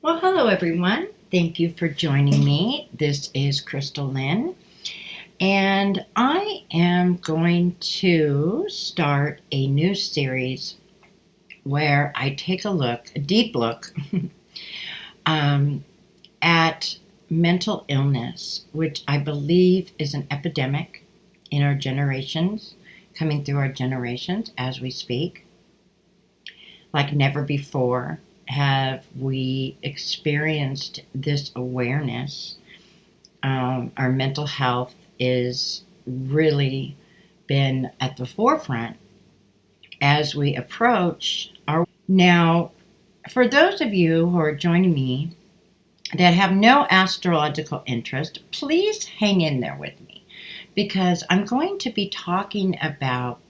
Well, hello everyone. Thank you for joining me. This is Chrystal Lynn, and I am going to start a new series where I take a deep look, at mental illness, which I believe is an epidemic in our generations, coming through our generations as we speak, like never before. Have we experienced this awareness? Our mental health is really been at the forefront as we approach our. Now, for those of you who are joining me that have no astrological interest, please hang in there with me because I'm going to be talking about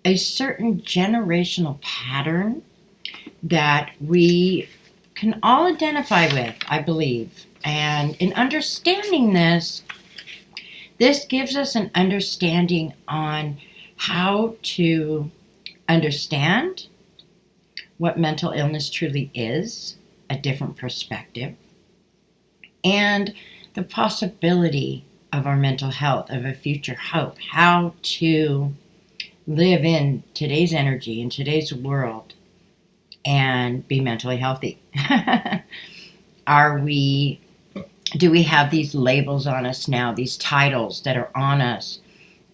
a certain generational pattern that we can all identify with, I believe. And in understanding this gives us an understanding on how to understand what mental illness truly is, a different perspective, and the possibility of our mental health, of a future hope, how to live in today's energy, in today's world, and be mentally healthy. Do we have these labels on us now, these titles that are on us?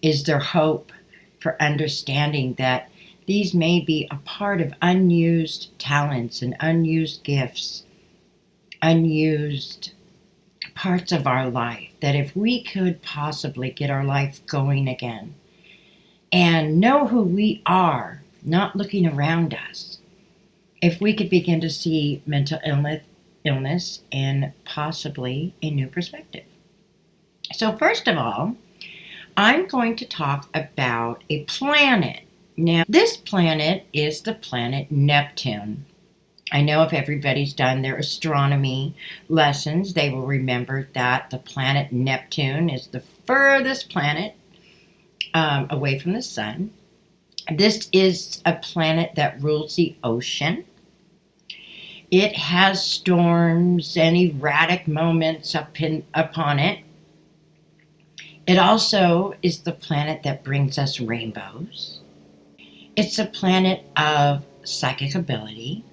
Is there hope for understanding that these may be a part of unused talents and unused gifts, unused parts of our life, that if we could possibly get our life going again and know who we are, not looking around us, if we could begin to see mental illness in possibly a new perspective. So first of all, I'm going to talk about a planet. Now, this planet is the planet Neptune. I know if everybody's done their astronomy lessons, they will remember that the planet Neptune is the furthest planet away from the sun. This is a planet that rules the ocean. It has storms and erratic moments upon it. It also is the planet that brings us rainbows. It's a planet of psychic ability,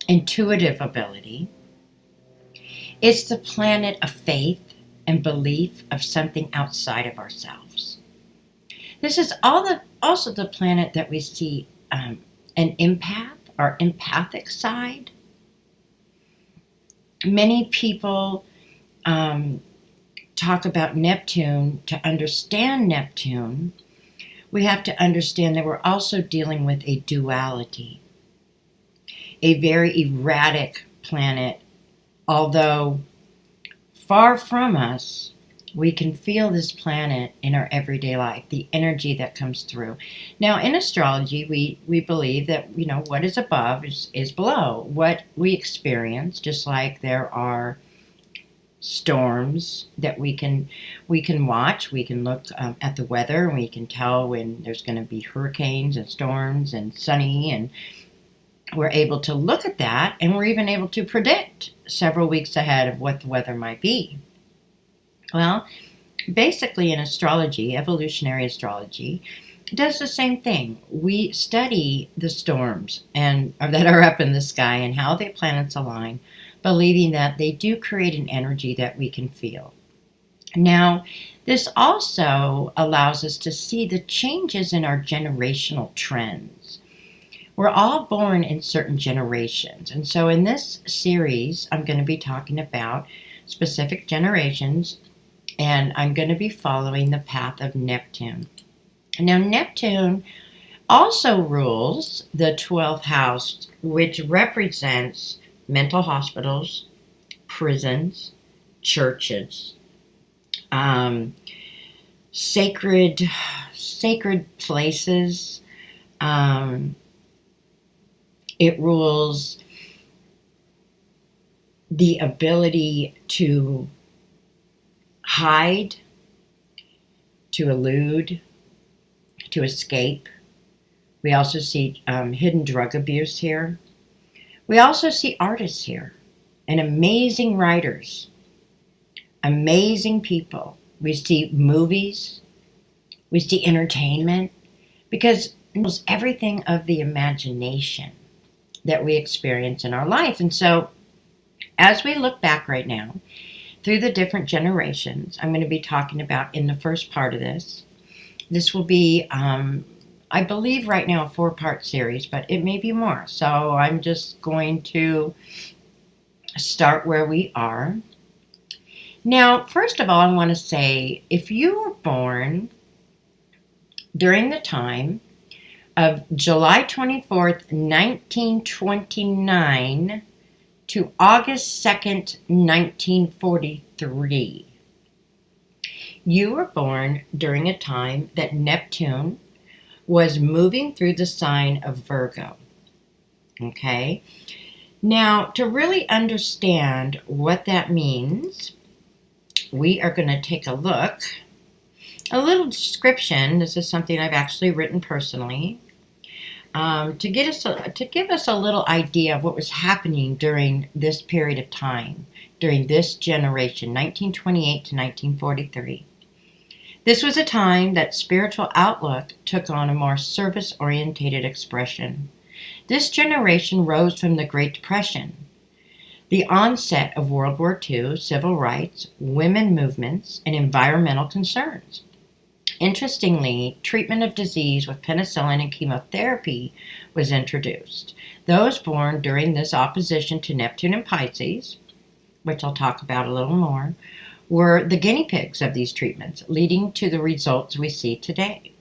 intuitive ability. It's the planet of faith and belief of something outside of ourselves. This is also the planet that we see an empath, our empathic side. Many people talk about Neptune. To understand Neptune, we have to understand that we're also dealing with a duality, a very erratic planet. Although far from us, we can feel this planet in our everyday life, the energy that comes through. Now, in astrology, we believe that, what is above is below. What we experience, just like there are storms that we can watch. We can look at the weather, and we can tell when there's going to be hurricanes and storms and sunny, and we're able to look at that, and we're even able to predict several weeks ahead of what the weather might be. Well, basically in astrology, evolutionary astrology, does the same thing. We study the storms that are up in the sky and how the planets align, believing that they do create an energy that we can feel. Now, this also allows us to see the changes in our generational trends. We're all born in certain generations, and so in this series, I'm going to be talking about specific generations, and I'm going to be following the path of Neptune. Now, Neptune also rules the 12th house, which represents mental hospitals, prisons, churches, sacred places. It rules the ability to hide, to elude, to escape. We also see hidden drug abuse here. We also see artists here. and amazing writers, amazing people. We see movies, we see entertainment, because it knows everything of the imagination that we experience in our life. And so as we look back right now through the different generations, I'm going to be talking about in the first part of this. This will be, I believe right now, a 4-part series, but it may be more. So I'm just going to start where we are. Now, first of all, I want to say, if you were born during the time of July 24th, 1929 to August 2nd, 1943, you were born during a time that Neptune was moving through the sign of Virgo. Okay? Now, to really understand what that means, we are going to take a look. A little description. This is something I've actually written personally to give us a little idea of what was happening during this period of time, during this generation, 1928 to 1943. This was a time that spiritual outlook took on a more service-oriented expression. This generation rose from the Great Depression, the onset of World War II, civil rights, women movements, and environmental concerns. Interestingly, treatment of disease with penicillin and chemotherapy was introduced. Those born during this opposition to Neptune and Pisces, which I'll talk about a little more, were the guinea pigs of these treatments, leading to the results we see today.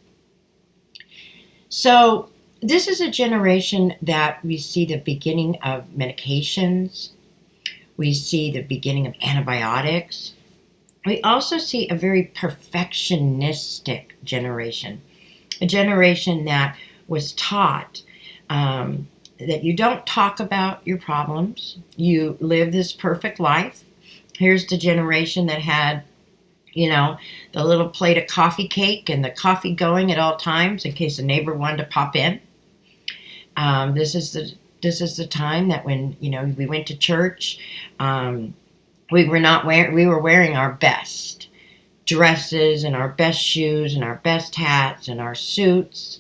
So this is a generation that we see the beginning of medications. We see the beginning of antibiotics. We also see a very perfectionistic generation, a generation that was taught that you don't talk about your problems. You live this perfect life. Here's the generation that had, the little plate of coffee cake and the coffee going at all times in case a neighbor wanted to pop in. This is the time that when, we went to church, we were wearing our best dresses and our best shoes and our best hats and our suits.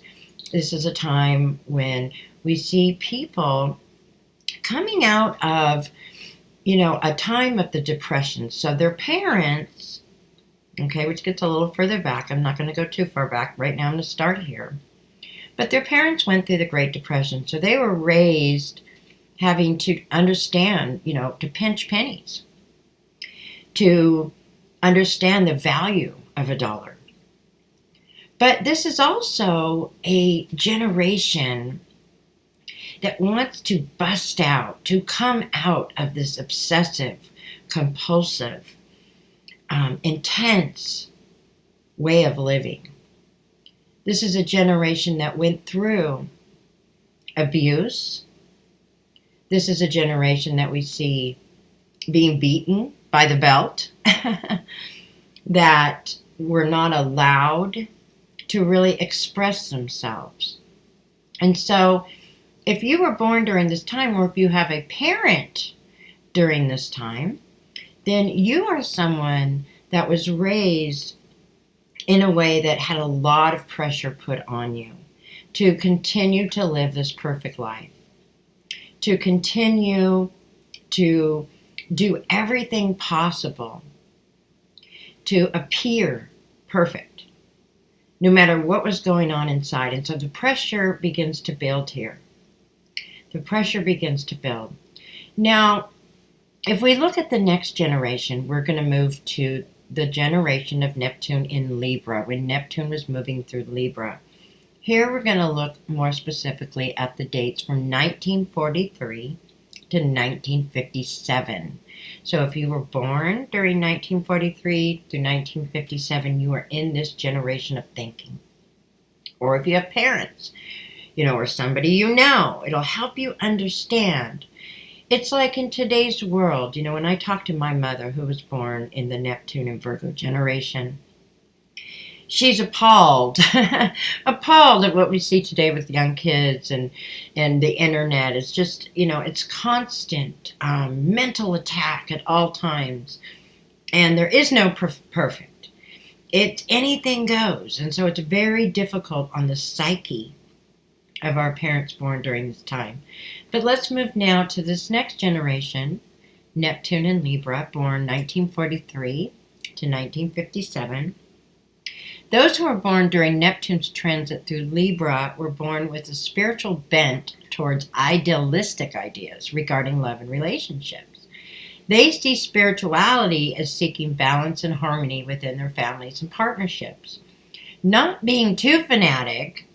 This is a time when we see people coming out of, a time of the Depression. So their parents, okay, which gets a little further back. I'm not going to go too far back. Right now I'm going to start here. But their parents went through the Great Depression. So they were raised having to understand, to pinch pennies, to understand the value of a dollar. But this is also a generation that wants to bust out, to come out of this obsessive, compulsive, intense way of living. This is a generation that went through abuse. This is a generation that we see being beaten by the belt, that were not allowed to really express themselves. And so if you were born during this time, or if you have a parent during this time, then you are someone that was raised in a way that had a lot of pressure put on you to continue to live this perfect life, to continue to do everything possible to appear perfect, no matter what was going on inside. And so the pressure begins to build here. The pressure begins to build. Now, if we look at the next generation, we're going to move to the generation of Neptune in Libra, when Neptune was moving through Libra. Here we're going to look more specifically at the dates from 1943 to 1957. So if you were born during 1943 to 1957, you are in this generation of thinking. Or if you have parents, or somebody it'll help you understand. It's like in today's world, when I talk to my mother, who was born in the Neptune and Virgo generation, she's appalled, appalled at what we see today with young kids and the internet. It's just, it's constant mental attack at all times. And there is no perfect. Anything goes. And so it's very difficult on the psyche of our parents born during this time. But let's move now to this next generation, Neptune and Libra, born 1943 to 1957. Those who were born during Neptune's transit through Libra were born with a spiritual bent towards idealistic ideas regarding love and relationships. They see spirituality as seeking balance and harmony within their families and partnerships. Not being too fanatic,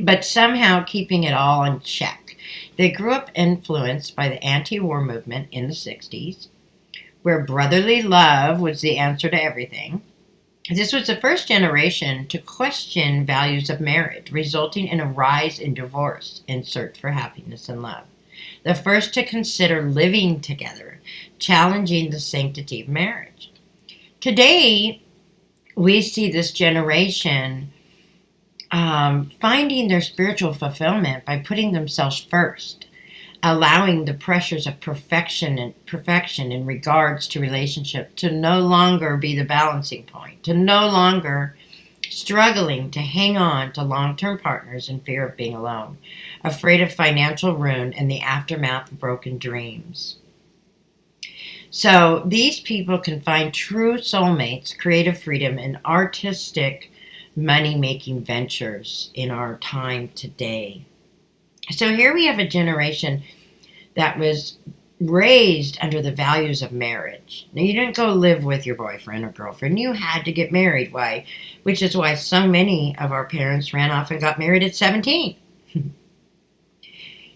but somehow keeping it all in check. They grew up influenced by the anti-war movement in the 60s, where brotherly love was the answer to everything. This was the first generation to question values of marriage, resulting in a rise in divorce in search for happiness and love. The first to consider living together, challenging the sanctity of marriage. Today, we see this generation finding their spiritual fulfillment by putting themselves first, allowing the pressures of perfection in regards to relationship to no longer be the balancing point, to no longer struggling to hang on to long-term partners in fear of being alone, afraid of financial ruin and the aftermath of broken dreams. So these people can find true soulmates, creative freedom, and artistic money-making ventures in our time today. So here we have a generation that was raised under the values of marriage. Now, you didn't go live with your boyfriend or girlfriend. You had to get married. Why? Which is why so many of our parents ran off and got married at 17.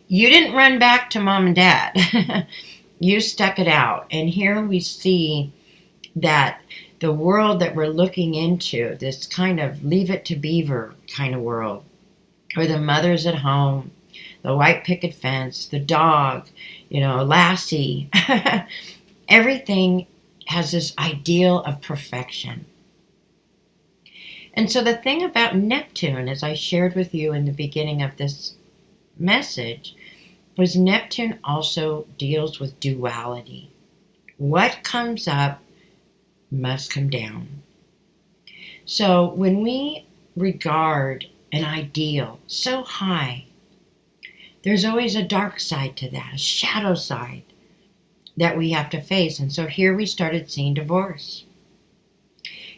You didn't run back to mom and dad. You stuck it out. And here we see that the world that we're looking into, this kind of leave it to beaver kind of world, where the mother's at home, the white picket fence, the dog, Lassie. Everything has this ideal of perfection. And so the thing about Neptune, as I shared with you in the beginning of this message, was Neptune also deals with duality. What comes up must come down. So when we regard an ideal so high, there's always a dark side to that, a shadow side that we have to face. And so here we started seeing divorce.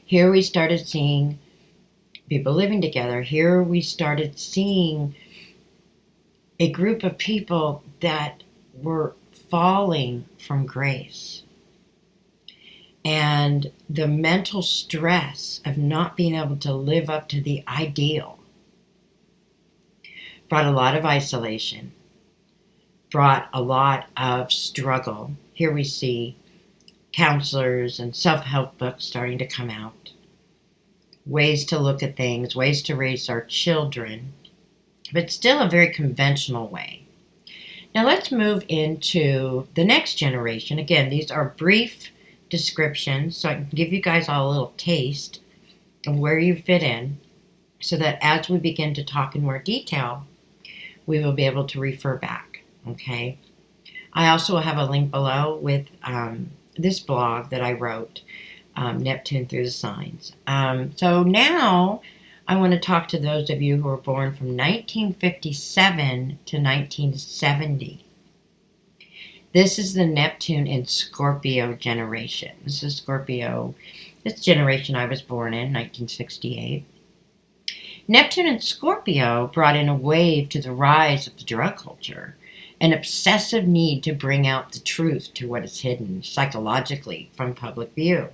Here we started seeing people living together. Here we started seeing a group of people that were falling from grace. And the mental stress of not being able to live up to the ideal brought a lot of isolation, brought a lot of struggle. Here we see counselors and self-help books starting to come out. Ways to look at things, ways to raise our children, but still a very conventional way. Now let's move into the next generation. Again, these are brief descriptions, so I can give you guys all a little taste of where you fit in, so that as we begin to talk in more detail, we will be able to refer back, okay? I also have a link below with this blog that I wrote, Neptune Through the Signs. So now I want to talk to those of you who were born from 1957 to 1970. This is the Neptune in Scorpio generation. This is Scorpio, this generation I was born in, 1968. Neptune in Scorpio brought in a wave to the rise of the drug culture, an obsessive need to bring out the truth to what is hidden psychologically from public view,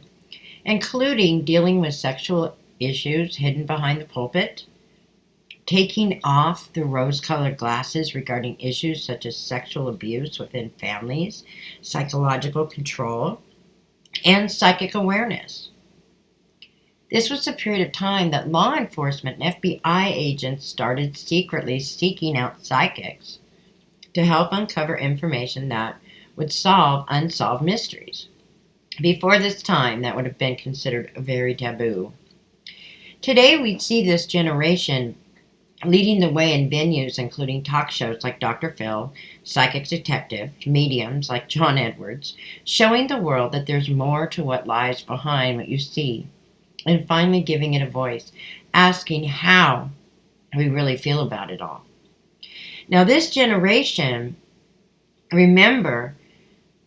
including dealing with sexual issues hidden behind the pulpit, taking off the rose-colored glasses regarding issues such as sexual abuse within families, psychological control, and psychic awareness. This was a period of time that law enforcement and FBI agents started secretly seeking out psychics to help uncover information that would solve unsolved mysteries. Before this time, that would have been considered very taboo. Today we see this generation leading the way in venues including talk shows like Dr. Phil, psychic detectives, mediums like John Edwards, showing the world that there's more to what lies behind what you see, and finally giving it a voice, asking how we really feel about it all. Now this generation, remember,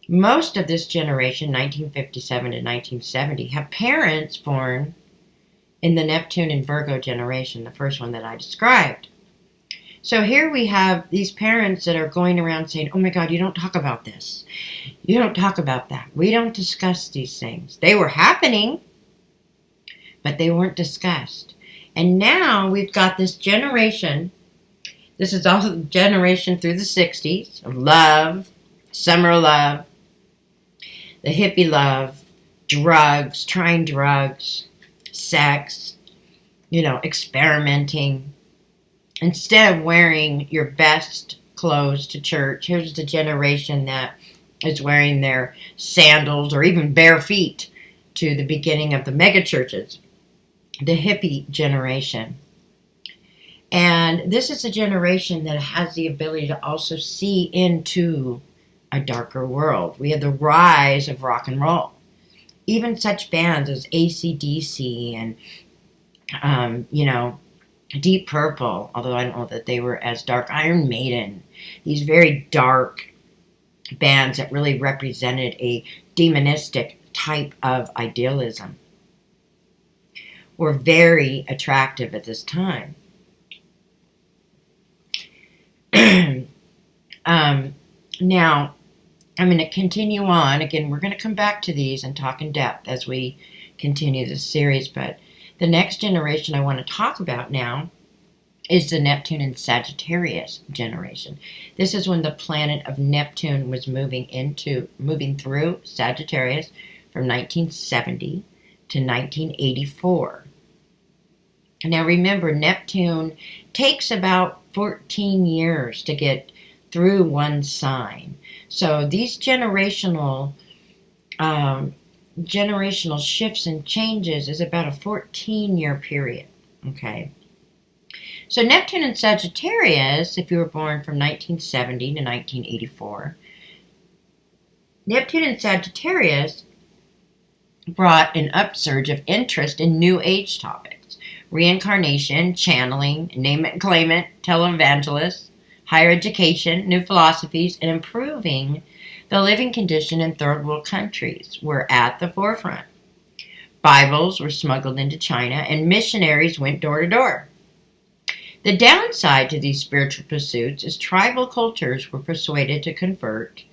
most of this generation, 1957 to 1970, have parents born in the Neptune and Virgo generation, the first one that I described. So here we have these parents that are going around saying, oh my God, you don't talk about this. You don't talk about that. We don't discuss these things. They were happening, but they weren't discussed. And now we've got this generation. This is also the generation through the 60s of love, summer love, the hippie love, drugs, trying drugs, sex, experimenting. Instead of wearing your best clothes to church, here's the generation that is wearing their sandals or even bare feet to the beginning of the mega churches, the hippie generation. And this is a generation that has the ability to also see into a darker world. We have the rise of rock and roll. Even such bands as AC/DC and, Deep Purple, although I don't know that they were as dark, Iron Maiden, these very dark bands that really represented a demonistic type of idealism, were very attractive at this time. Now, I'm going to continue on. Again, we're going to come back to these and talk in depth as we continue this series, but the next generation I want to talk about now is the Neptune and Sagittarius generation. This is when the planet of Neptune was moving through Sagittarius from 1970 to 1984. Now remember, Neptune takes about 14 years to get through one sign. So these generational shifts and changes is about a 14-year period, okay? So Neptune and Sagittarius, if you were born from 1970 to 1984, Neptune and Sagittarius brought an upsurge of interest in New Age topics, reincarnation, channeling, name it and claim it, televangelists, higher education, new philosophies, and improving the living condition in third world countries were at the forefront. Bibles were smuggled into China, and missionaries went door to door. The downside to these spiritual pursuits is tribal cultures were persuaded to convert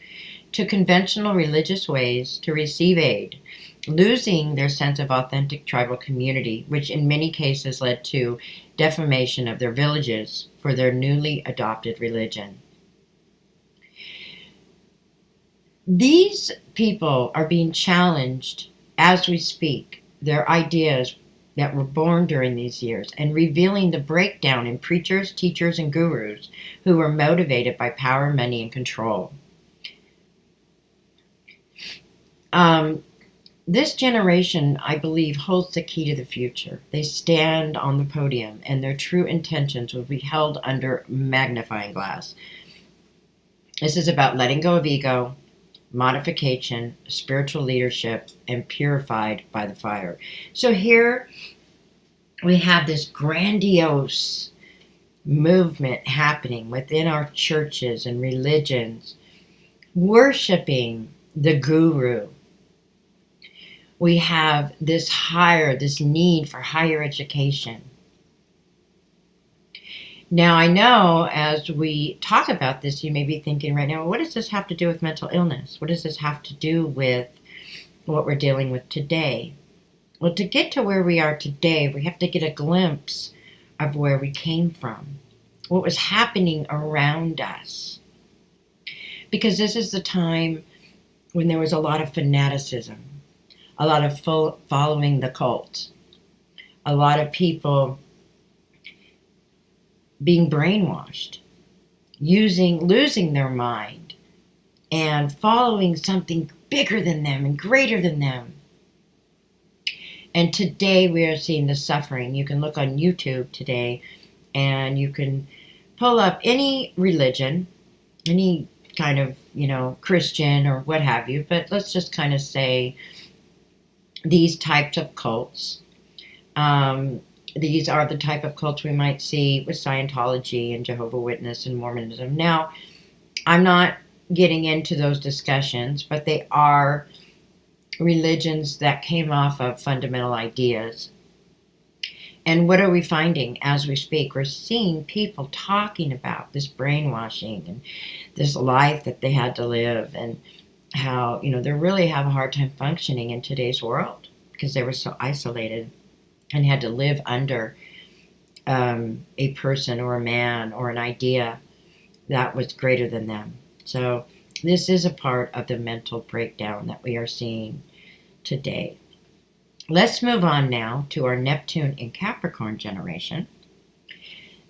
to conventional religious ways to receive aid, losing their sense of authentic tribal community, which in many cases led to defamation of their villages for their newly adopted religion. These people are being challenged as we speak, their ideas that were born during these years, and revealing the breakdown in preachers, teachers, and gurus who were motivated by power, money, and control. This generation, I believe, holds the key to the future. They stand on the podium, and their true intentions will be held under magnifying glass. This is about letting go of ego, modification, spiritual leadership, and purified by the fire. So here we have this grandiose movement happening within our churches and religions, worshiping the guru. We have this need for higher education. Now, I know as we talk about this, you may be thinking right now, well, what does this have to do with mental illness? What does this have to do with what we're dealing with today? Well, to get to where we are today, we have to get a glimpse of where we came from, what was happening around us. Because this is the time when there was a lot of fanaticism, a lot of following the cult, a lot of people being brainwashed, losing their mind, and following something bigger than them and greater than them. And today we are seeing the suffering. You can look on YouTube today and you can pull up any religion, any kind of, Christian or what have you, but let's just kind of say these types of cults. These are the type of cults we might see with Scientology and Jehovah's Witness and Mormonism. Now, I'm not getting into those discussions, but they are religions that came off of fundamental ideas. And what are we finding as we speak? We're seeing people talking about this brainwashing and this life that they had to live, and how, they really have a hard time functioning in today's world because they were so isolated and had to live under a person or a man or an idea that was greater than them. So this is a part of the mental breakdown that we are seeing today. Let's move on now to our Neptune in Capricorn generation.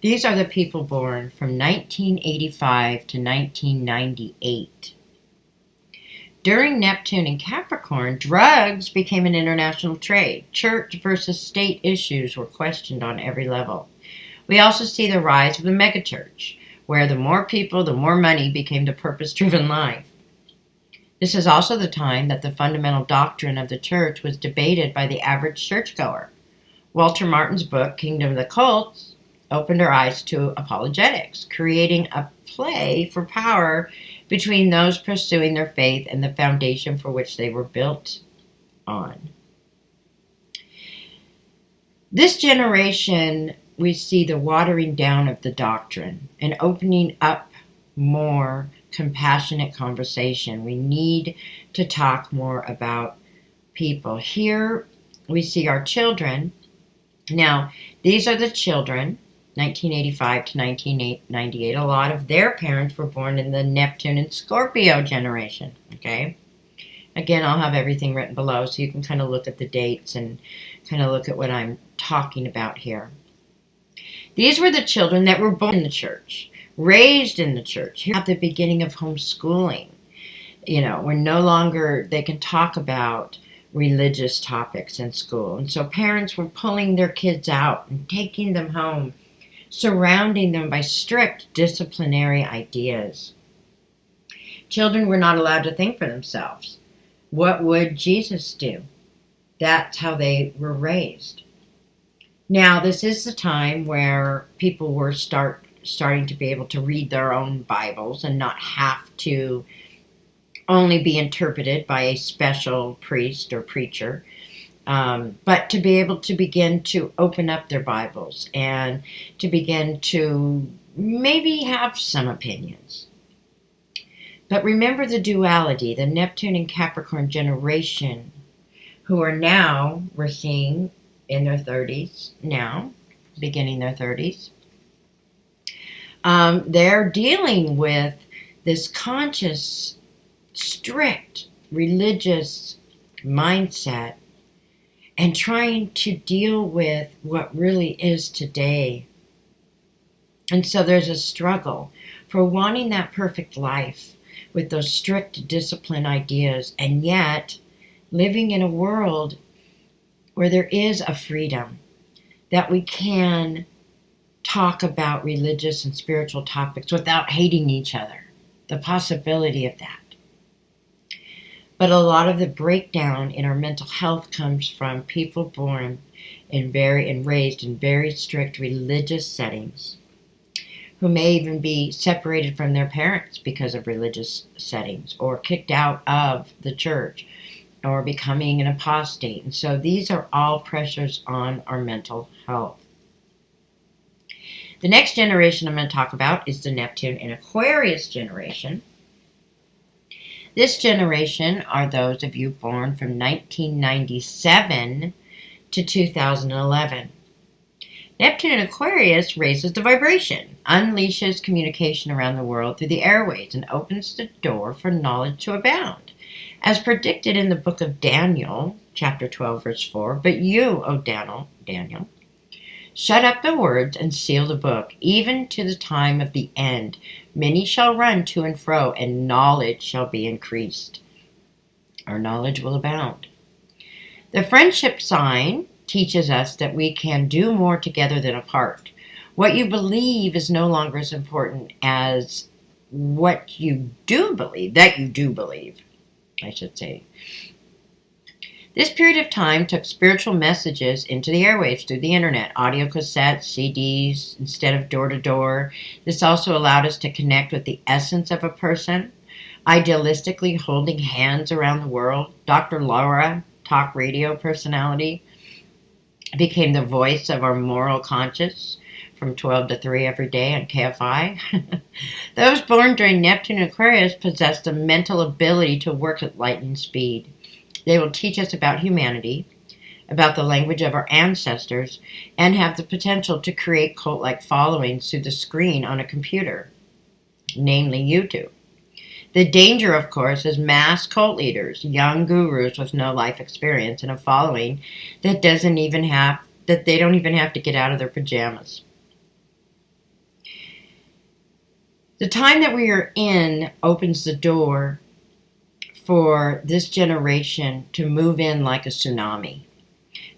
These are the people born from 1985 to 1998. During Neptune in Capricorn, drugs became an international trade. Church versus state issues were questioned on every level. We also see the rise of the megachurch, where the more people, the more money became the purpose-driven life. This is also the time that the fundamental doctrine of the church was debated by the average churchgoer. Walter Martin's book, Kingdom of the Cults, opened our eyes to apologetics, creating a play for power between those pursuing their faith and the foundation for which they were built on. This generation, we see the watering down of the doctrine and opening up more compassionate conversation. We need to talk more about people. Here we see our children. Now, these are the children, 1985 to 1998. A lot of their parents were born in the Neptune and Scorpio generation, okay? Again, I'll have everything written below so you can kind of look at the dates and kind of look at what I'm talking about here. These were the children that were born in the church, raised in the church. Here at the beginning of homeschooling, we're no longer, they can talk about religious topics in school. And so parents were pulling their kids out and taking them home, surrounding them by strict disciplinary ideas. Children were not allowed to think for themselves. What would Jesus do? That's how they were raised. Now, this is the time where people were starting to be able to read their own Bibles and not have to only be interpreted by a special priest or preacher, but to be able to begin to open up their Bibles and to begin to maybe have some opinions. But remember the duality, the Neptune and Capricorn generation, who are now, we're seeing, in their 30s now, beginning their 30s. They're dealing with this conscious, strict, religious mindset and trying to deal with what really is today. And so there's a struggle for wanting that perfect life with those strict discipline ideas, and yet living in a world where there is a freedom that we can talk about religious and spiritual topics without hating each other. The possibility of that. But a lot of the breakdown in our mental health comes from people born and raised in very strict religious settings, who may even be separated from their parents because of religious settings, or kicked out of the church, or becoming an apostate. And so these are all pressures on our mental health. The next generation I'm going to talk about is the Neptune and Aquarius generation. This generation are those of you born from 1997 to 2011. Neptune in Aquarius raises the vibration, unleashes communication around the world through the airways, and opens the door for knowledge to abound. As predicted in the book of Daniel, chapter 12, verse 4, but you, O Daniel, shut up the words and seal the book, even to the time of the end. Many shall run to and fro, and knowledge shall be increased. Our knowledge will abound. The friendship sign teaches us that we can do more together than apart. What you believe is no longer as important as what you do believe, that you do believe, I should say. This period of time took spiritual messages into the airwaves through the internet, audio cassettes, CDs, instead of door to door. This also allowed us to connect with the essence of a person, idealistically holding hands around the world. Dr. Laura, talk radio personality, became the voice of our moral conscience from 12 to 3 every day on KFI. Those born during Neptune and Aquarius possess the mental ability to work at lightning speed. They will teach us about humanity, about the language of our ancestors, and have the potential to create cult-like followings through the screen on a computer, namely YouTube. The danger, of course, is mass cult leaders, young gurus with no life experience, and a following that they don't even have to get out of their pajamas. The time that we are in opens the door for this generation to move in like a tsunami,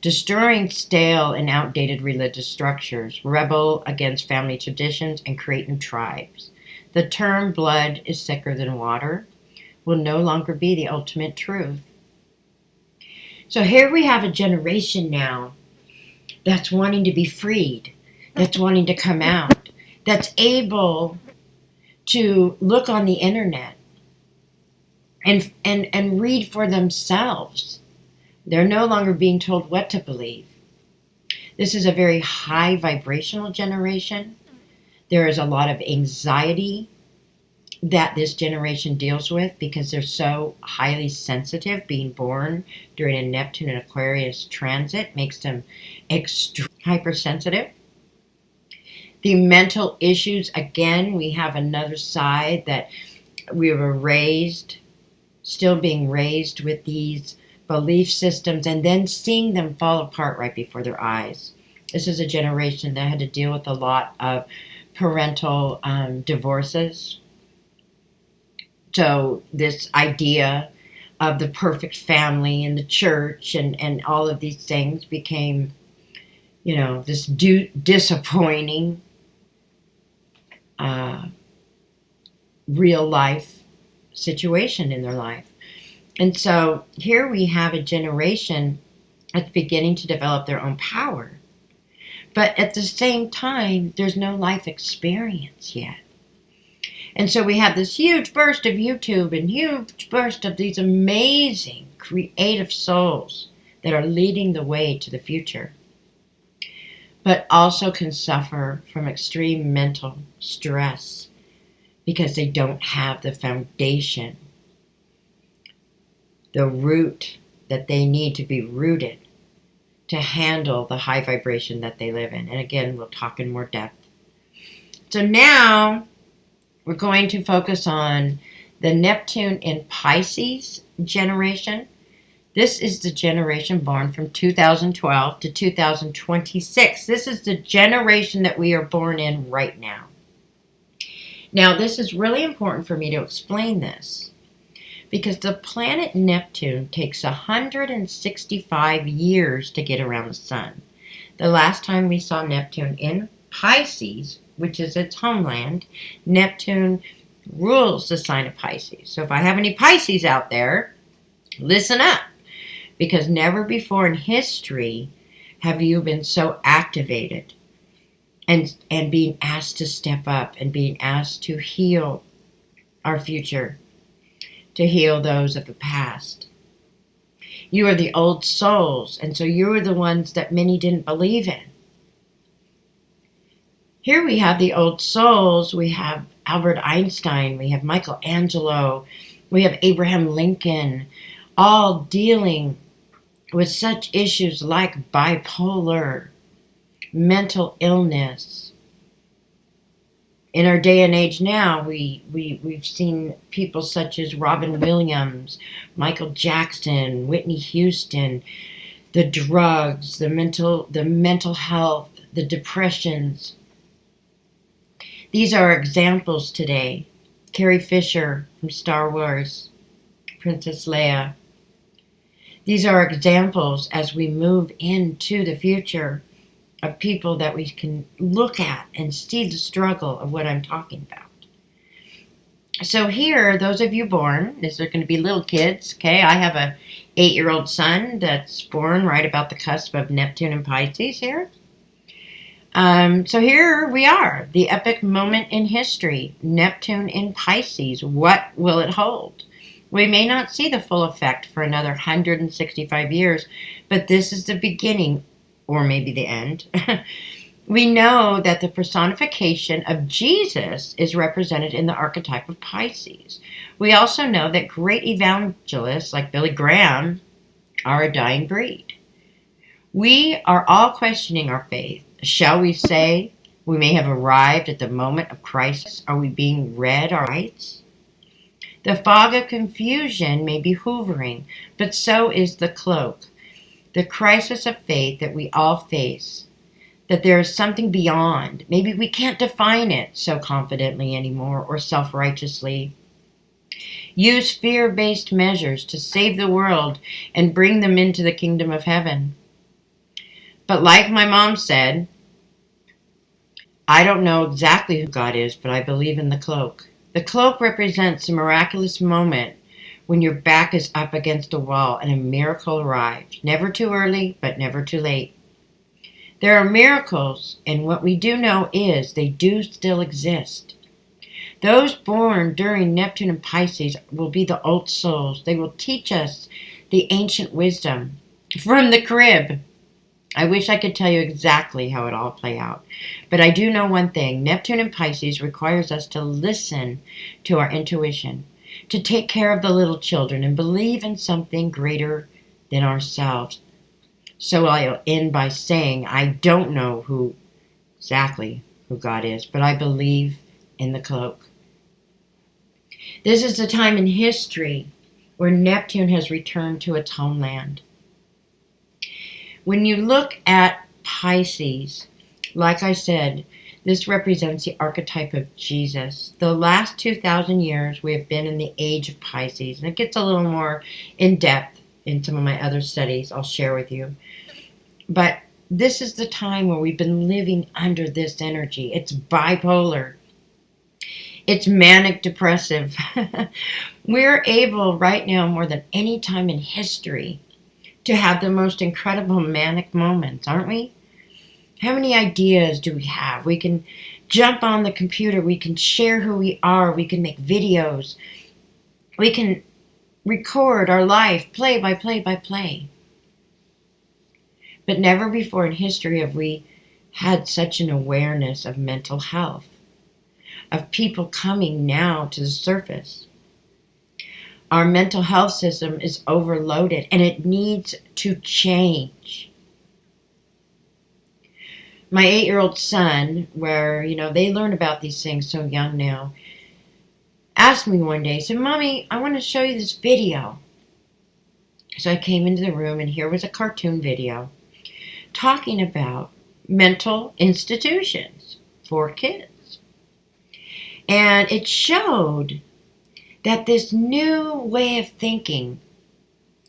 destroying stale and outdated religious structures, rebel against family traditions, and create new tribes. The term blood is thicker than water will no longer be the ultimate truth. So here we have a generation now that's wanting to be freed, that's wanting to come out, that's able to look on the internet and read for themselves. They're no longer being told what to believe. This is a very high vibrational generation. There is a lot of anxiety that this generation deals with because they're so highly sensitive. Being born during a Neptune and Aquarius transit makes them extremely hypersensitive. The mental issues, again, we have another side that we were raised, still being raised with these belief systems and then seeing them fall apart right before their eyes. This is a generation that had to deal with a lot of parental divorces. So this idea of the perfect family and the church and all of these things became, this disappointing real life situation in their life. And so here we have a generation that's beginning to develop their own power. But at the same time, there's no life experience yet. And so we have this huge burst of YouTube and huge burst of these amazing creative souls that are leading the way to the future, but also can suffer from extreme mental stress because they don't have the foundation, the root that they need to be rooted to handle the high vibration that they live in. And again, we'll talk in more depth. So now we're going to focus on the Neptune in Pisces generation. This is the generation born from 2012 to 2026. This is the generation that we are born in right now. Now, this is really important for me to explain this because the planet Neptune takes 165 years to get around the sun. The last time we saw Neptune in Pisces, which is its homeland, Neptune rules the sign of Pisces. So if I have any Pisces out there, listen up, because never before in history have you been so activated and being asked to step up and being asked to heal our future, to heal those of the past. You are the old souls, and so you are the ones that many didn't believe in. Here we have the old souls. We have Albert Einstein. We have Michelangelo. We have Abraham Lincoln, all dealing with such issues like bipolar, mental illness. In our day and age now, we've seen people such as Robin Williams, Michael Jackson, Whitney Houston, the drugs, the mental health, the depressions. These are examples today. Carrie Fisher from Star Wars, Princess Leia. These are examples as we move into the future of people that we can look at and see the struggle of what I'm talking about. So here, those of you born, these are going to be little kids, okay? I have a 8-year-old son that's born right about the cusp of Neptune and Pisces here. So here we are, the epic moment in history, Neptune in Pisces. What will it hold? We may not see the full effect for another 165 years, but this is the beginning, or maybe the end. We know that the personification of Jesus is represented in the archetype of Pisces. We also know that great evangelists like Billy Graham are a dying breed. We are all questioning our faith. Shall we say we may have arrived at the moment of crisis? Are we being read our rights? The fog of confusion may be hovering, but so is the cloak. The crisis of faith that we all face, that there is something beyond. Maybe we can't define it so confidently anymore or self-righteously. Use fear-based measures to save the world and bring them into the kingdom of heaven. But like my mom said, I don't know exactly who God is, but I believe in the cloak. The cloak represents a miraculous moment when your back is up against a wall and a miracle arrives. Never too early, but never too late. There are miracles, and what we do know is they do still exist. Those born during Neptune and Pisces will be the old souls. They will teach us the ancient wisdom from the crib. I wish I could tell you exactly how it all play out. But I do know one thing. Neptune and Pisces requires us to listen to our intuition, to take care of the little children and believe in something greater than ourselves. So I'll end by saying I don't know exactly who God is, but I believe in the cloak. This is the time in history where Neptune has returned to its homeland. When you look at Pisces, like I said, this represents the archetype of Jesus. The last 2,000 years we have been in the age of Pisces, and it gets a little more in depth in some of my other studies I'll share with you. But this is the time where we've been living under this energy. It's bipolar. It's manic depressive. We're able right now more than any time in history to have the most incredible manic moments, aren't we? How many ideas do we have? We can jump on the computer. We can share who we are. We can make videos. We can record our life, play by play by play. But never before in history have we had such an awareness of mental health, of people coming now to the surface. Our mental health system is overloaded and it needs to change. My 8-year-old son, where, they learn about these things so young now, asked me one day, he said, "Mommy, I want to show you this video." So I came into the room and here was a cartoon video talking about mental institutions for kids. And it showed that this new way of thinking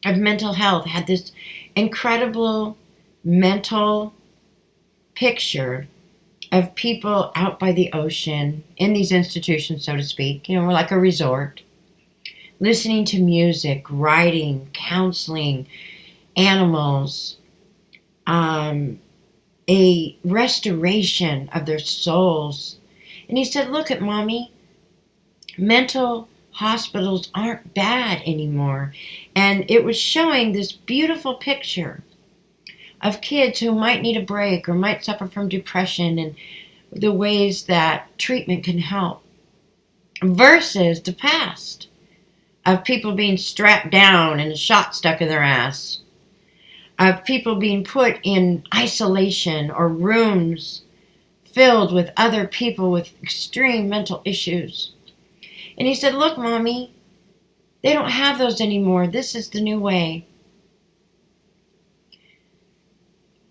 of mental health had this incredible mental picture of people out by the ocean in these institutions, so to speak. We're like a resort, listening to music, writing, counseling, animals, a restoration of their souls. And he said, "Look at Mommy, mental hospitals aren't bad anymore." And it was showing this beautiful picture of kids who might need a break or might suffer from depression and the ways that treatment can help, versus the past of people being strapped down and a shot stuck in their ass, of people being put in isolation or rooms filled with other people with extreme mental issues. And he said, "Look, Mommy, they don't have those anymore. This is the new way."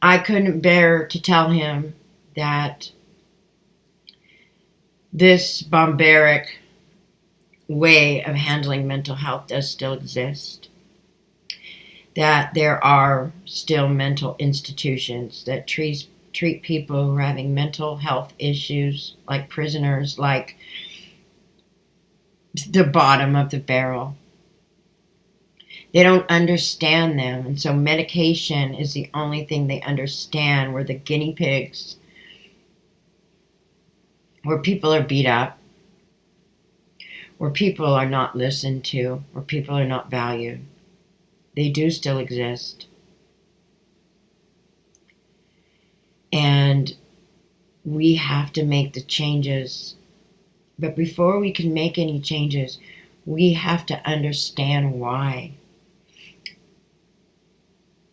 I couldn't bear to tell him that this barbaric way of handling mental health does still exist. that there are still mental institutions that treat people who are having mental health issues like prisoners, like the bottom of the barrel. They don't understand them, and so medication is the only thing they understand. We're the guinea pigs, where people are beat up, where people are not listened to, where people are not valued. They do still exist. And we have to make the changes. But before we can make any changes, we have to understand why.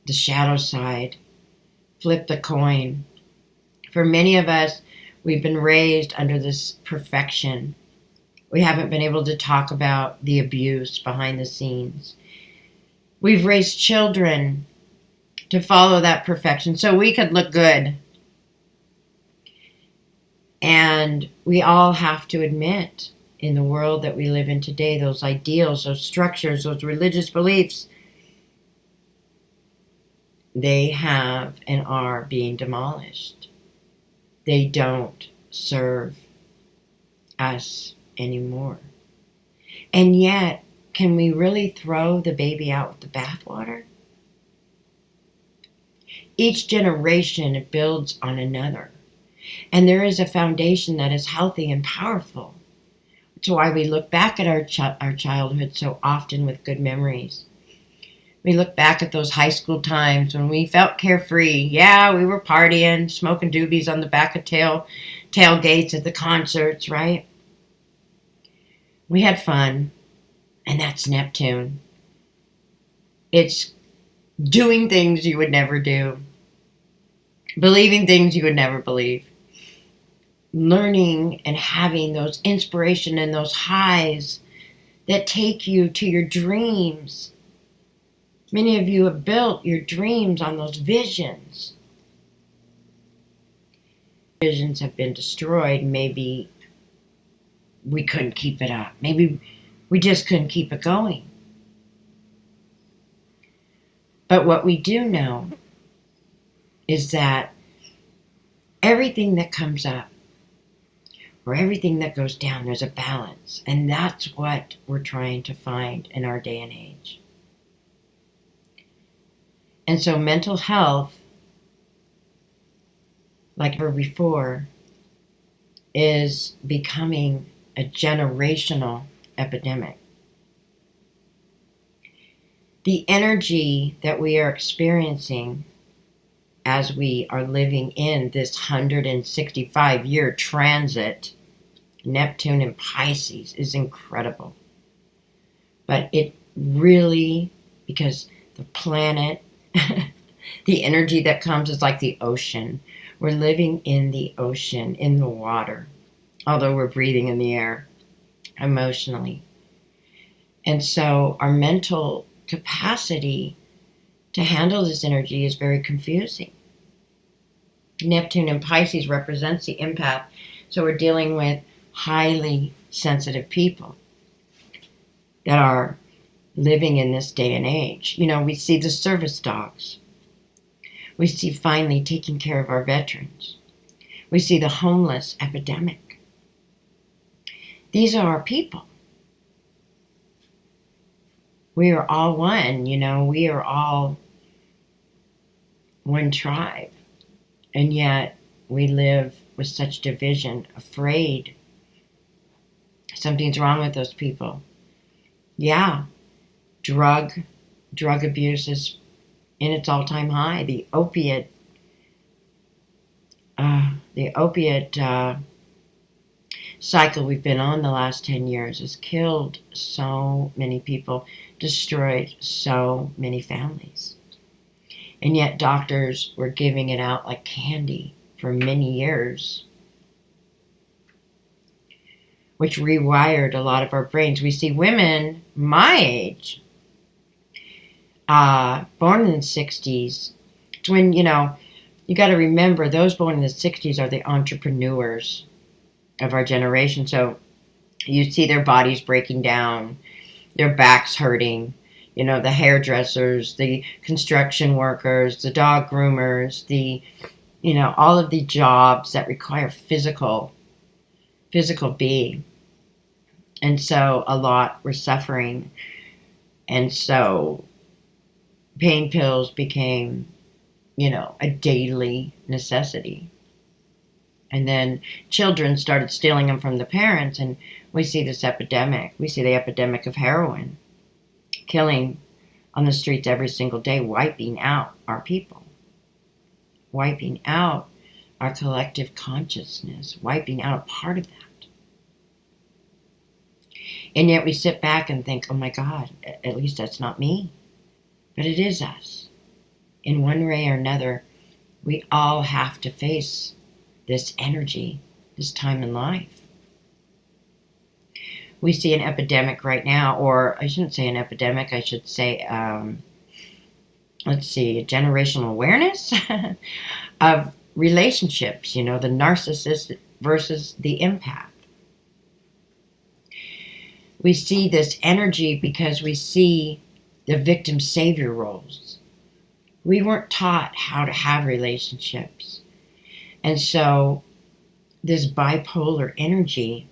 The shadow side. Flip the coin. For many of us, we've been raised under this perfection. We haven't been able to talk about the abuse behind the scenes. We've raised children to follow that perfection so we could look good. And we all have to admit, in the world that we live in today, those ideals, those structures, those religious beliefs, they have and are being demolished. They don't serve us anymore. And yet, can we really throw the baby out with the bathwater? Each generation builds on another. And there is a foundation that is healthy and powerful. That's why we look back at our childhood so often with good memories. We look back at those high school times when we felt carefree. Yeah, we were partying, smoking doobies on the back of tailgates at the concerts, right? We had fun, and that's Neptune. It's doing things you would never do, believing things you would never believe, learning and having those inspiration and those highs that take you to your dreams. Many of you have built your dreams on those visions. Visions have been destroyed. Maybe we couldn't keep it up. Maybe we just couldn't keep it going. But what we do know is that everything that comes up or everything that goes down, there's a balance. And that's what we're trying to find in our day and age. And so mental health, like ever before, is becoming a generational epidemic. The energy that we are experiencing as we are living in this 165-year transit, Neptune and Pisces, is incredible. But it really, because the planet, the energy that comes is like the ocean. We're living in the ocean, in the water, although we're breathing in the air emotionally. And so our mental capacity to handle this energy is very confusing. Neptune and Pisces represents the empath, so we're dealing with highly sensitive people that are living in this day and age. You know, we see the service dogs. We see finally taking care of our veterans. We see the homeless epidemic. These are our people. We are all one, you know, we are all one tribe. And yet we live with such division, afraid something's wrong with those people. Yeah, drug abuse is in its all-time high. The opiate cycle we've been on the last 10 years has killed so many people, destroyed so many families. And yet doctors were giving it out like candy for many years, which rewired a lot of our brains. We see women my age, born in the 60s. It's when, you know, you got to remember those born in the 60s are the entrepreneurs of our generation. So you see their bodies breaking down, their backs hurting, the hairdressers, the construction workers, the dog groomers, all of the jobs that require physical being. And so a lot were suffering. And so pain pills became, a daily necessity. And then children started stealing them from the parents, and we see this epidemic. We see the epidemic of heroin, killing on the streets every single day, wiping out our people, wiping out our collective consciousness, wiping out a part of that. And yet we sit back and think, oh my God, at least that's not me. But it is us. In one way or another, we all have to face this energy, this time in life. We see an epidemic right now, or I shouldn't say an epidemic, I should say, a generational awareness of relationships, the narcissist versus the empath. We see this energy because we see the victim-savior roles. We weren't taught how to have relationships. And so this bipolar energy,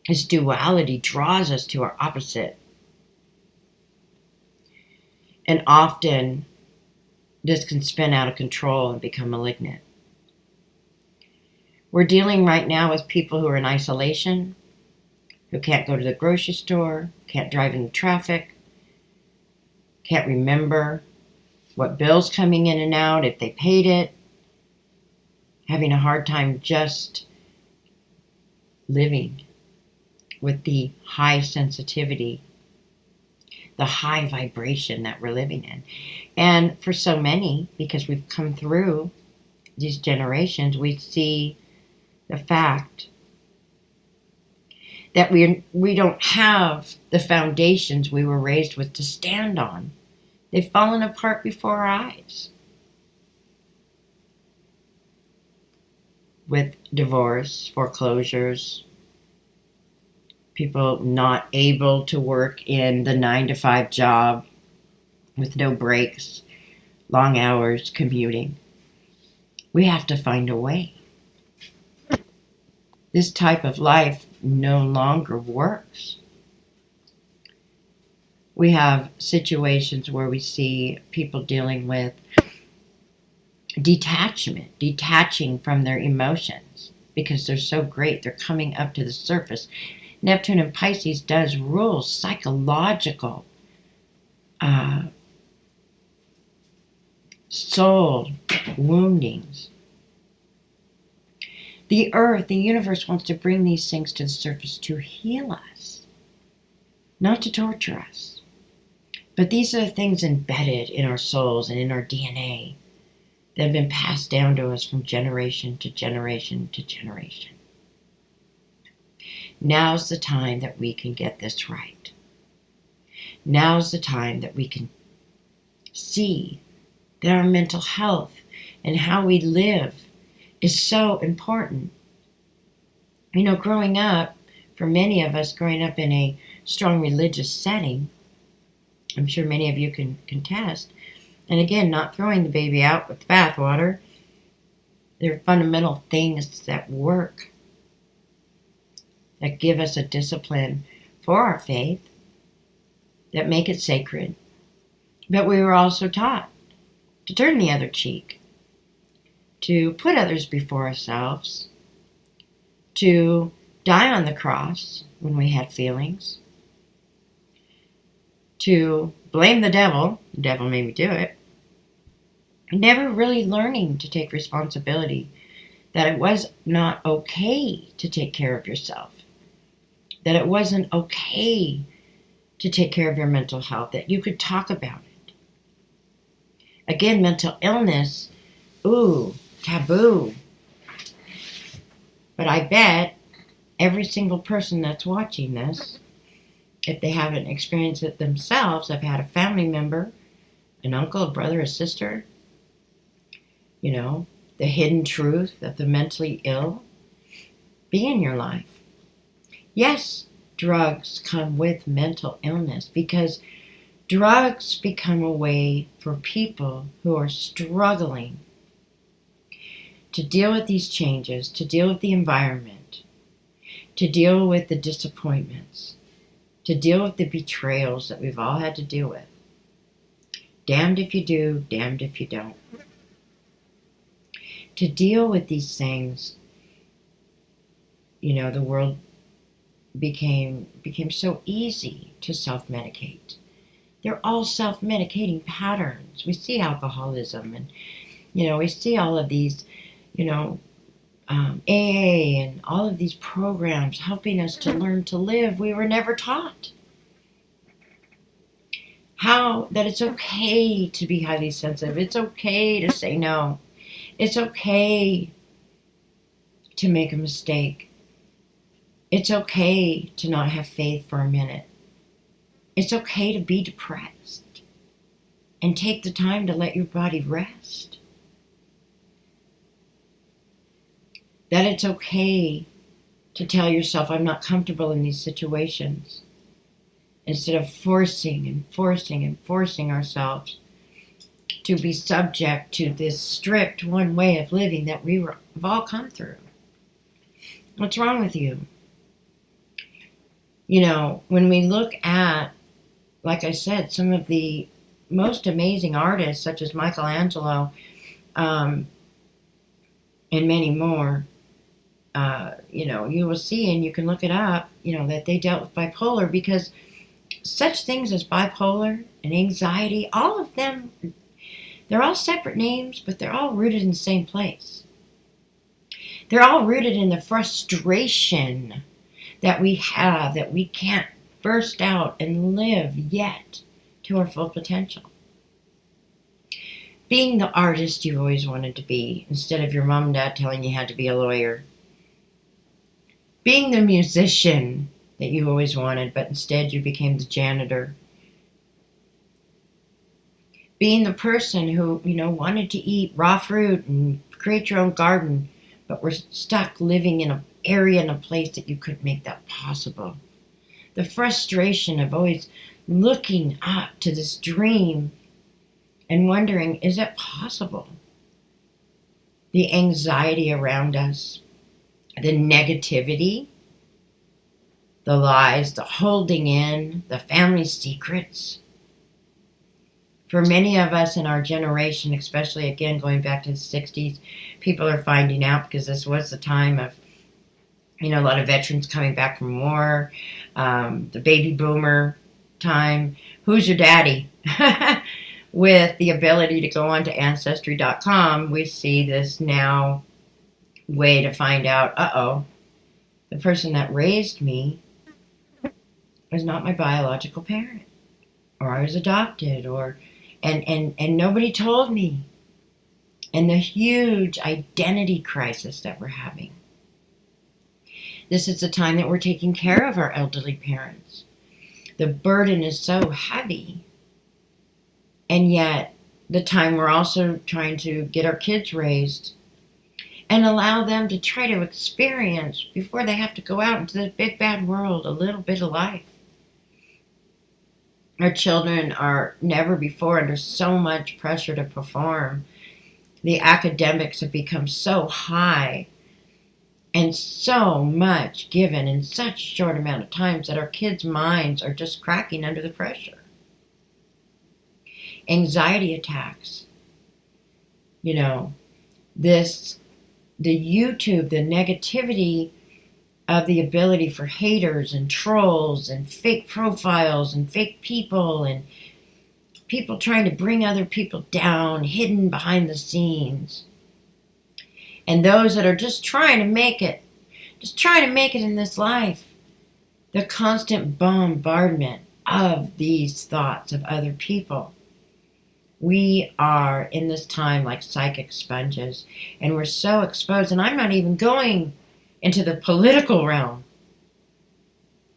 this duality draws us to our opposite. And often this can spin out of control and become malignant. We're dealing right now with people who are in isolation, who can't go to the grocery store, can't drive in the traffic, can't remember what bill's coming in and out, if they paid it, having a hard time just living with the high sensitivity, the high vibration that we're living in. And for so many, because we've come through these generations, we see the fact that we don't have the foundations we were raised with to stand on. They've fallen apart before our eyes. With divorce, foreclosures, people not able to work in the 9-to-5 job with no breaks, long hours, commuting. We have to find a way. This type of life no longer works. We have situations where we see people dealing with detaching from their emotions because they're so great, they're coming up to the surface. Neptune in Pisces does rule psychological, soul woundings. The earth, the universe wants to bring these things to the surface to heal us, not to torture us. But these are the things embedded in our souls and in our DNA that have been passed down to us from generation to generation to generation. Now's the time that we can get this right. Now's the time that we can see that our mental health and how we live is so important. Growing up, for many of us, growing up in a strong religious setting, I'm sure many of you can contest, and again, not throwing the baby out with the bathwater, there are fundamental things that work, that give us a discipline for our faith, that make it sacred. But we were also taught to turn the other cheek, to put others before ourselves, to die on the cross when we had feelings, to blame the devil made me do it, never really learning to take responsibility, that it was not okay to take care of yourself, that it wasn't okay to take care of your mental health, that you could talk about it. Again, mental illness, taboo. But I bet every single person that's watching this, if they haven't experienced it themselves, have had a family member, an uncle, a brother, a sister, the hidden truth of the mentally ill be in your life. Yes, drugs come with mental illness because Drugs become a way for people who are struggling to deal with these changes, to deal with the environment, to deal with the disappointments, to deal with the betrayals that we've all had to deal with. Damned if you do, damned if you don't. To deal with these things, the world became so easy to self-medicate. They're all self-medicating patterns. We see alcoholism and, we see all of these, AA and all of these programs helping us to learn to live. We were never taught that it's okay to be highly sensitive. It's okay to say no. It's okay to make a mistake. It's okay to not have faith for a minute. It's okay to be depressed and take the time to let your body rest. That it's okay to tell yourself, I'm not comfortable in these situations, instead of forcing and forcing and forcing ourselves to be subject to this strict one way of living that we've all come through. What's wrong with you? When we look at, like I said, some of the most amazing artists, such as Michelangelo, and many more, you will see, and you can look it up, that they dealt with bipolar, because such things as bipolar and anxiety, all of them, they're all separate names, but they're all rooted in the same place. They're all rooted in the frustration that we have, that we can't burst out and live yet to our full potential. Being the artist you always wanted to be, instead of your mom and dad telling you had to be a lawyer. Being the musician that you always wanted, but instead you became the janitor. Being the person who, wanted to eat raw fruit and create your own garden, but were stuck living in an area and a place that you couldn't make that possible. The frustration of always looking up to this dream and wondering, is it possible? The anxiety around us, the negativity, the lies, the holding in, the family secrets. For many of us in our generation, especially again going back to the 60s, people are finding out, because this was the time of, a lot of veterans coming back from war, the baby boomer time. Who's your daddy? With the ability to go onto Ancestry.com, we see this now way to find out, the person that raised me was not my biological parent, or I was adopted, and nobody told me. And the huge identity crisis that we're having. This is the time that we're taking care of our elderly parents. The burden is so heavy. And yet, the time we're also trying to get our kids raised and allow them to try to experience, before they have to go out into the big bad world, a little bit of life. Our children are never before under so much pressure to perform. The academics have become so high and so much given in such a short amount of time that our kids' minds are just cracking under the pressure. Anxiety attacks. The YouTube, the negativity of the ability for haters and trolls and fake profiles and fake people and people trying to bring other people down, hidden behind the scenes. And those that are just trying to make it in this life. The constant bombardment of these thoughts of other people. We are in this time like psychic sponges, and we're so exposed. And I'm not even going into the political realm.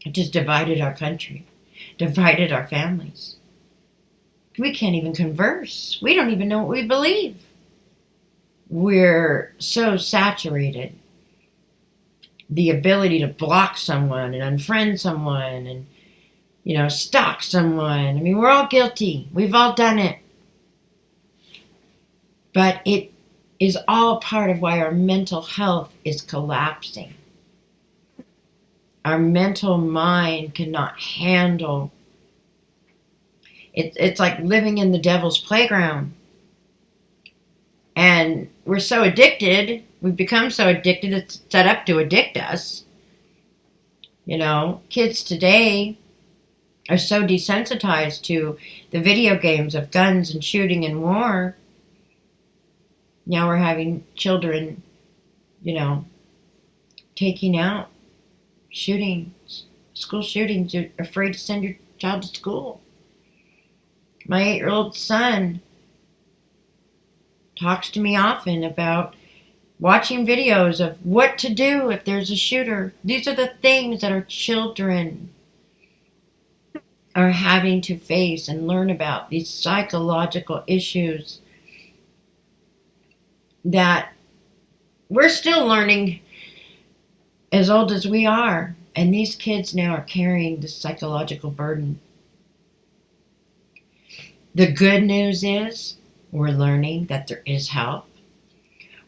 It just divided our country, divided our families. We can't even converse. We don't even know what we believe. We're so saturated. The ability to block someone and unfriend someone and stalk someone. I mean, we're all guilty. We've all done it. But it is all part of why our mental health is collapsing. Our mental mind cannot handle. It's like living in the devil's playground. And we're so addicted. We've become so addicted, it's set up to addict us. Kids today are so desensitized to the video games of guns and shooting and war. Now we're having children, taking out shootings, school shootings. You're afraid to send your child to school. My 8-year-old son talks to me often about watching videos of what to do if there's a shooter. These are the things that our children are having to face and learn about, these psychological issues that we're still learning as old as we are. And these kids now are carrying this psychological burden. The good news is we're learning that there is help.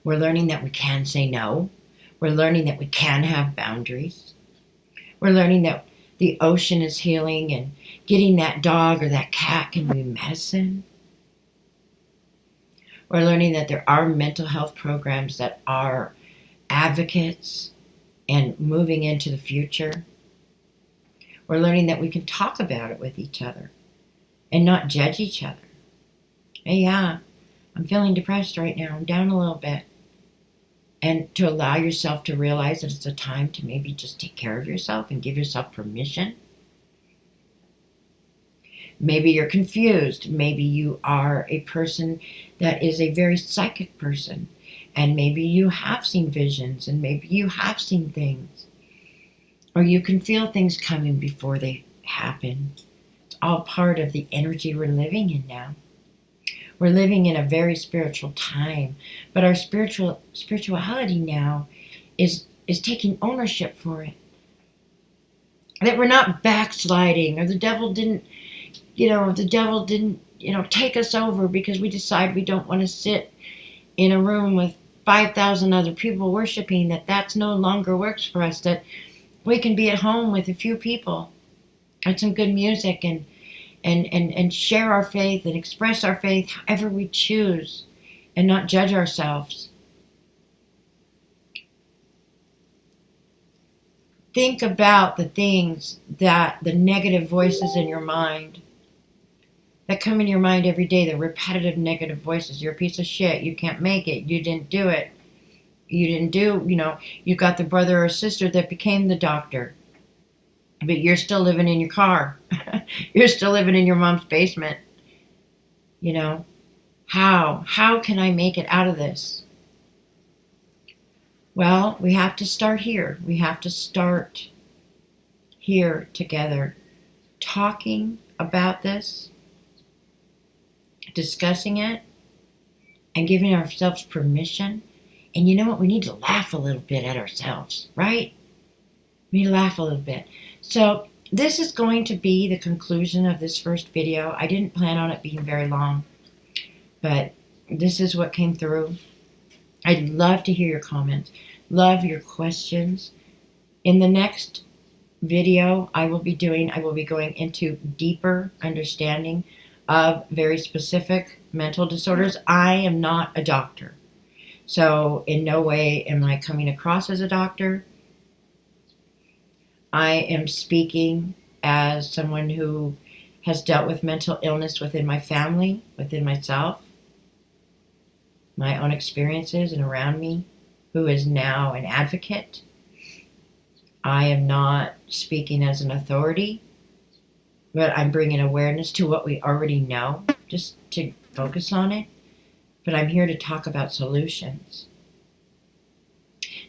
We're learning that we can say no. We're learning that we can have boundaries. We're learning that the ocean is healing and getting that dog or that cat can be medicine. We're learning that there are mental health programs that are advocates and moving into the future. We're learning that we can talk about it with each other and not judge each other. Hey, yeah, I'm feeling depressed right now. I'm down a little bit. And to allow yourself to realize that it's a time to maybe just take care of yourself and give yourself permission. Maybe you're confused. Maybe you are a person that is a very psychic person. And maybe you have seen visions, and maybe you have seen things. Or you can feel things coming before they happen. It's all part of the energy we're living in now. We're living in a very spiritual time, but our spirituality now is taking ownership for it. That we're not backsliding, or the devil didn't take us over because we decide we don't want to sit in a room with 5,000 other people worshiping, that's no longer works for us, that we can be at home with a few people and some good music and share our faith and express our faith however we choose and not judge ourselves. Think about the things the negative voices in your mind that come in your mind every day, the repetitive negative voices. You're a piece of shit. You can't make it. You didn't do it. You got the brother or sister that became the doctor. But you're still living in your car. You're still living in your mom's basement. How can I make it out of this? Well, we have to start here. We have to start here together, talking about this, discussing it, and giving ourselves permission. And you know what? We need to laugh a little bit at ourselves, right? We need to laugh a little bit. So this is going to be the conclusion of this first video. I didn't plan on it being very long, but this is what came through. I'd love to hear your comments, love your questions. In the next video I will be going into deeper understanding of very specific mental disorders. I am not a doctor, so in no way am I coming across as a doctor. I am speaking as someone who has dealt with mental illness within my family, within myself, my own experiences and around me, who is now an advocate. I am not speaking as an authority, but I'm bringing awareness to what we already know, just to focus on it. But I'm here to talk about solutions.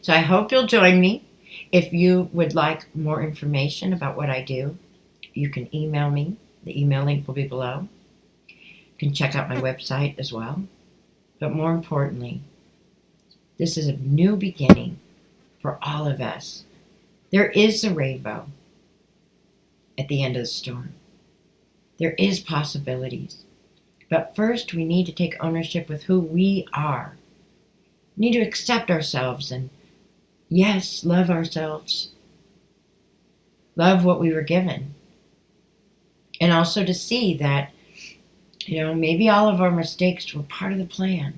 So I hope you'll join me. If you would like more information about what I do, you can email me. The email link will be below. You can check out my website as well. But more importantly, this is a new beginning for all of us. There is a rainbow. at the end of the storm. There is possibilities. But first, we need to take ownership with who we are. We need to accept ourselves and, yes, love ourselves. Love what we were given. And also to see that, maybe all of our mistakes were part of the plan.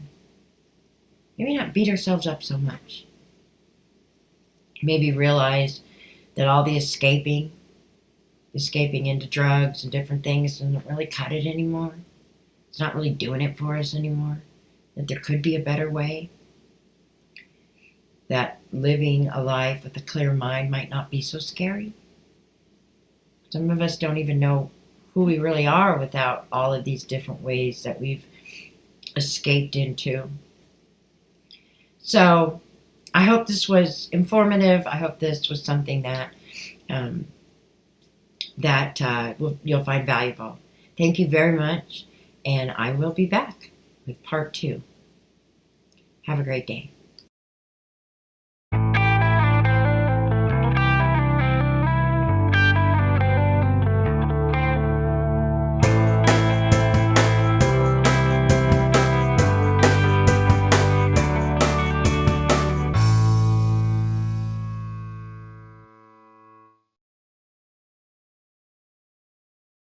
Maybe not beat ourselves up so much. Maybe realize that all the escaping into drugs and different things doesn't really cut it anymore. It's not really doing it for us anymore. That there could be a better way. That living a life with a clear mind might not be so scary. Some of us don't even know who we really are without all of these different ways that we've escaped into. So I hope this was informative. I hope this was something that you'll find valuable. Thank you very much, and I will be back with part 2. Have a great day.